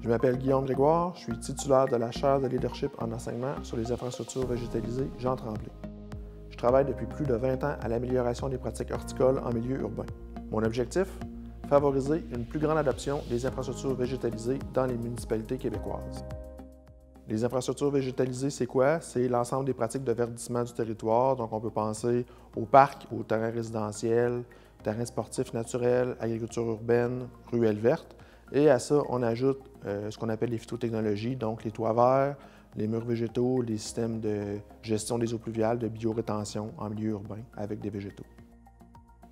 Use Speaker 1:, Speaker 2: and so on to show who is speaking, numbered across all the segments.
Speaker 1: Je m'appelle Guillaume Grégoire, je suis titulaire de la chaire de leadership en enseignement sur les infrastructures végétalisées Jean Tremblay. Je travaille depuis plus de 20 ans à l'amélioration des pratiques horticoles en milieu urbain. Mon objectif? Favoriser une plus grande adoption des infrastructures végétalisées dans les municipalités québécoises. Les infrastructures végétalisées, c'est quoi? C'est l'ensemble des pratiques de verdissement du territoire. Donc, on peut penser aux parcs, aux terrains résidentiels, terrains sportifs naturels, agriculture urbaine, ruelles vertes. Et à ça, on ajoute ce qu'on appelle les phytotechnologies, donc les toits verts, les murs végétaux, les systèmes de gestion des eaux pluviales, de biorétention en milieu urbain avec des végétaux.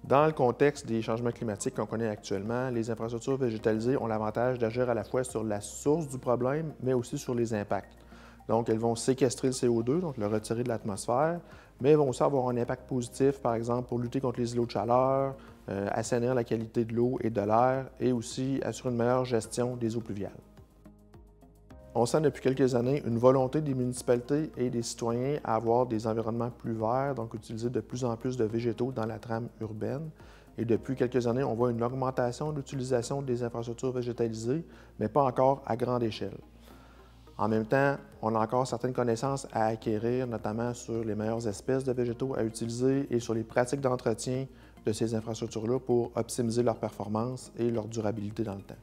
Speaker 1: Dans le contexte des changements climatiques qu'on connaît actuellement, les infrastructures végétalisées ont l'avantage d'agir à la fois sur la source du problème, mais aussi sur les impacts. Donc, elles vont séquestrer le CO2, donc le retirer de l'atmosphère, mais elles vont aussi avoir un impact positif, par exemple, pour lutter contre les îlots de chaleur, assainir la qualité de l'eau et de l'air, et aussi assurer une meilleure gestion des eaux pluviales. On sent depuis quelques années une volonté des municipalités et des citoyens à avoir des environnements plus verts, donc utiliser de plus en plus de végétaux dans la trame urbaine. Et depuis quelques années, on voit une augmentation de l'utilisation des infrastructures végétalisées, mais pas encore à grande échelle. En même temps, on a encore certaines connaissances à acquérir, notamment sur les meilleures espèces de végétaux à utiliser et sur les pratiques d'entretien de ces infrastructures-là pour optimiser leur performance et leur durabilité dans le temps.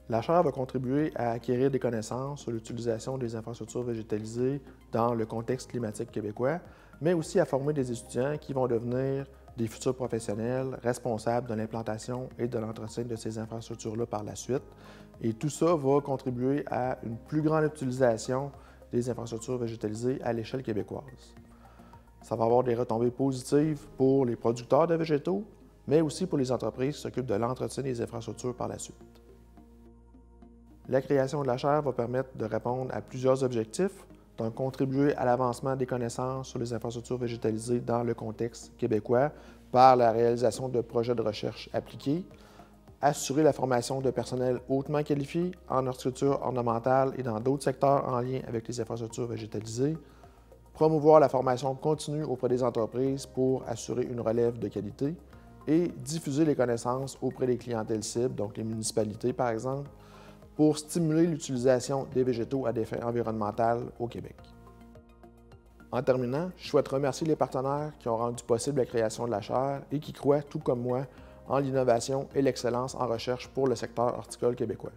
Speaker 1: La chaire va contribuer à acquérir des connaissances sur l'utilisation des infrastructures végétalisées dans le contexte climatique québécois, mais aussi à former des étudiants qui vont devenir des futurs professionnels responsables de l'implantation et de l'entretien de ces infrastructures-là par la suite. Et tout ça va contribuer à une plus grande utilisation des infrastructures végétalisées à l'échelle québécoise. Ça va avoir des retombées positives pour les producteurs de végétaux, mais aussi pour les entreprises qui s'occupent de l'entretien des infrastructures par la suite. La création de la chaire va permettre de répondre à plusieurs objectifs, donc contribuer à l'avancement des connaissances sur les infrastructures végétalisées dans le contexte québécois par la réalisation de projets de recherche appliqués, assurer la formation de personnel hautement qualifié en horticulture ornementale et dans d'autres secteurs en lien avec les infrastructures végétalisées, promouvoir la formation continue auprès des entreprises pour assurer une relève de qualité et diffuser les connaissances auprès des clientèles cibles, donc les municipalités par exemple, pour stimuler l'utilisation des végétaux à des fins environnementales au Québec. En terminant, je souhaite remercier les partenaires qui ont rendu possible la création de la chaire et qui croient, tout comme moi, en l'innovation et l'excellence en recherche pour le secteur horticole québécois.